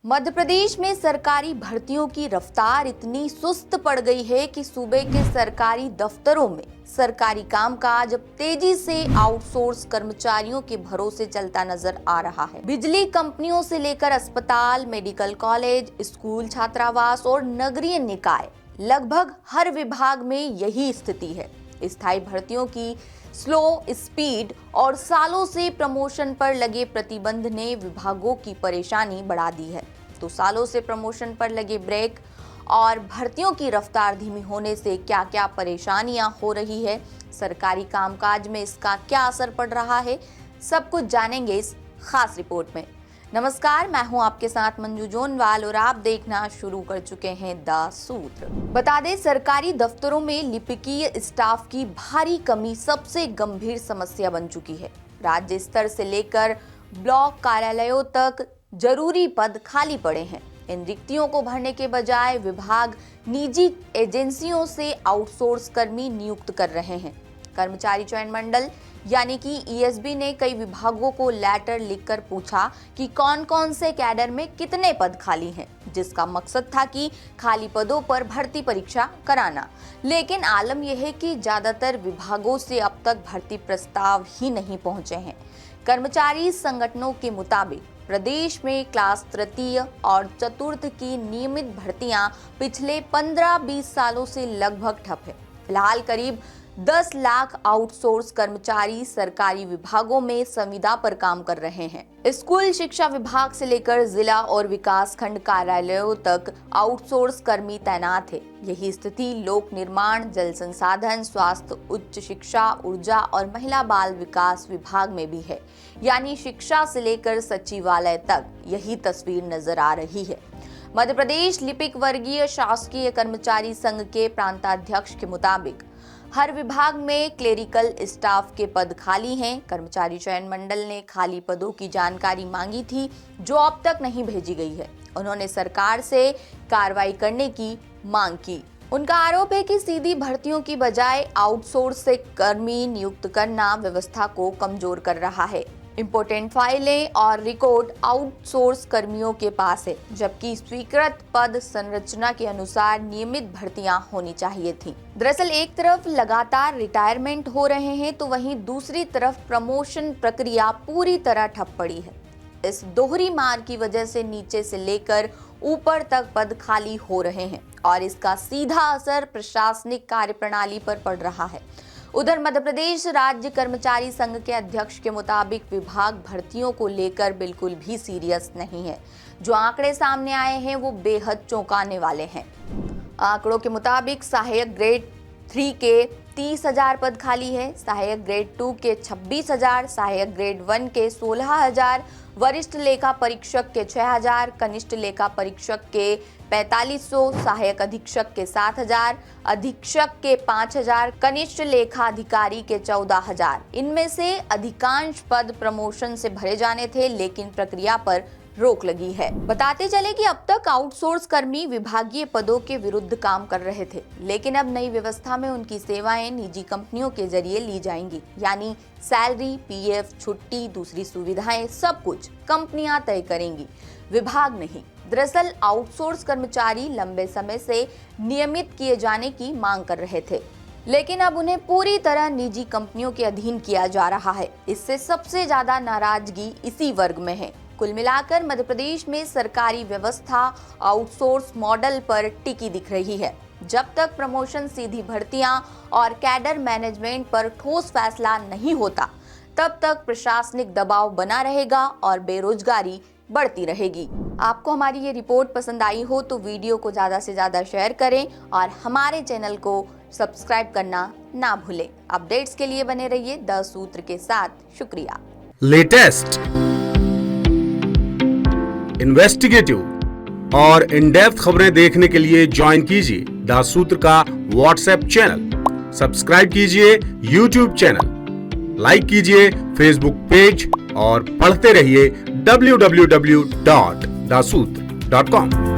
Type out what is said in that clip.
मध्य प्रदेश में सरकारी भर्तियों की रफ्तार इतनी सुस्त पड़ गई है कि सूबे के सरकारी दफ्तरों में सरकारी कामकाज अब तेजी से आउटसोर्स कर्मचारियों के भरोसे चलता नजर आ रहा है। बिजली कंपनियों से लेकर अस्पताल, मेडिकल कॉलेज, स्कूल, छात्रावास और नगरीय निकाय, लगभग हर विभाग में यही स्थिति है। स्थायी भर्तियों की स्लो स्पीड और सालों से प्रमोशन पर लगे प्रतिबंध ने विभागों की परेशानी बढ़ा दी है। तो सालों से प्रमोशन पर लगे ब्रेक और भर्तियों की रफ्तार धीमी होने से क्या क्या परेशानियां हो रही है, सरकारी कामकाज में इसका क्या असर पड़ रहा है, सब कुछ जानेंगे इस खास रिपोर्ट में। नमस्कार, मैं हूं आपके साथ मंजू जोनवाल और आप देखना शुरू कर चुके हैं द सूत्र। बता दें, सरकारी दफ्तरों में लिपिकीय स्टाफ की भारी कमी सबसे गंभीर समस्या बन चुकी है। राज्य स्तर से लेकर ब्लॉक कार्यालयों तक जरूरी पद खाली पड़े हैं। इन रिक्तियों को भरने के बजाय विभाग निजी एजेंसियों से आउटसोर्स कर्मी नियुक्त कर रहे हैं। कर्मचारी चयन मंडल यानी कि ईएसबी ने कई विभागों को लेटर लिखकर पूछा कि कौन कौन से कैडर में कितने पद खाली हैं, जिसका मकसद था कि खाली पदों पर भर्ती परीक्षा कराना। लेकिन आलम यह है कि ज्यादातर विभागों से अब तक भर्ती प्रस्ताव ही नहीं पहुंचे हैं। कर्मचारी संगठनों के मुताबिक प्रदेश में क्लास तृतीय और चतुर्थ की नियमित भर्तियां पिछले 15-20 सालों से लगभग ठप है। फिलहाल करीब 10 लाख आउटसोर्स कर्मचारी सरकारी विभागों में संविदा पर काम कर रहे हैं। स्कूल शिक्षा विभाग से लेकर जिला और विकास खंड कार्यालयों तक आउटसोर्स कर्मी तैनात है। यही स्थिति लोक निर्माण, जल संसाधन, स्वास्थ्य, उच्च शिक्षा, ऊर्जा और महिला बाल विकास विभाग में भी है। यानी शिक्षा से लेकर सचिवालय तक यही तस्वीर नजर आ रही है। मध्य प्रदेश लिपिक वर्गीय शासकीय कर्मचारी संघ के प्रांताध्यक्ष के मुताबिक हर विभाग में क्लेरिकल स्टाफ के पद खाली हैं। कर्मचारी चयन मंडल ने खाली पदों की जानकारी मांगी थी, जो अब तक नहीं भेजी गई है। उन्होंने सरकार से कार्रवाई करने की मांग की। उनका आरोप है कि सीधी भर्तियों की बजाय आउटसोर्स से कर्मी नियुक्त करना व्यवस्था को कमजोर कर रहा है। इंपोर्टेंट फाइलें और रिकॉर्ड आउटसोर्स कर्मियों के पास है, जबकि स्वीकृत पद संरचना के अनुसार नियमित भर्तियां होनी चाहिए थीं। दरअसल एक तरफ लगातार रिटायरमेंट हो रहे हैं, तो वहीं दूसरी तरफ प्रमोशन प्रक्रिया पूरी तरह ठप पड़ी है। इस दोहरी मार की वजह से नीचे से लेकर ऊपर तक पद खाली हो रहे हैं और इसका सीधा असर प्रशासनिक कार्यप्रणाली पर पड़ रहा है। उधर मध्य प्रदेश राज्य कर्मचारी संघ के अध्यक्ष के मुताबिक विभाग भर्तियों को लेकर बिल्कुल भी सीरियस नहीं है। जो आंकड़े सामने आए हैं वो बेहद चौंकाने वाले हैं। आंकड़ों के मुताबिक सहायक ग्रेड 3 के 30,000 पद खाली है, सहायक ग्रेड 2 के 26,000, सहायक ग्रेड 1 के 16,000, वरिष्ठ लेखा परीक्षक के 6,000, कनिष्ठ लेखा परीक्षक के 4500, सहायक अधीक्षक के 7,000, अधीक्षक के 5,000, कनिष्ठ लेखा अधिकारी के 14,000। इनमें से अधिकांश पद प्रमोशन से भरे जाने थे, लेकिन प्रक्रिया पर रोक लगी है। बताते चले कि अब तक आउटसोर्स कर्मी विभागीय पदों के विरुद्ध काम कर रहे थे, लेकिन अब नई व्यवस्था में उनकी सेवाएं निजी कंपनियों के जरिए ली जाएंगी। यानी सैलरी, पीएफ, छुट्टी, दूसरी सुविधाएं सब कुछ कंपनियां तय करेंगी, विभाग नहीं। दरअसल आउटसोर्स कर्मचारी लंबे समय से नियमित किए जाने की मांग कर रहे थे, लेकिन अब उन्हें पूरी तरह निजी कंपनियों के अधीन किया जा रहा है। इससे सबसे ज्यादा नाराजगी इसी वर्ग में है। कुल मिलाकर मध्य प्रदेश में सरकारी व्यवस्था आउटसोर्स मॉडल पर टिकी दिख रही है। जब तक प्रमोशन, सीधी भर्तियां और कैडर मैनेजमेंट पर ठोस फैसला नहीं होता, तब तक प्रशासनिक दबाव बना रहेगा और बेरोजगारी बढ़ती रहेगी। आपको हमारी ये रिपोर्ट पसंद आई हो तो वीडियो को ज्यादा से ज्यादा शेयर करें और हमारे चैनल को सब्सक्राइब करना ना भूलें। अपडेट्स के लिए बने रहिए द सूत्र के साथ। शुक्रिया। लेटेस्ट, इन्वेस्टिगेटिव और इन डेप्थ खबरें देखने के लिए ज्वाइन कीजिए द सूत्र का व्हाट्सएप चैनल, सब्सक्राइब कीजिए यूट्यूब चैनल, लाइक कीजिए फेसबुक पेज और पढ़ते रहिए www.daसूत्र.com।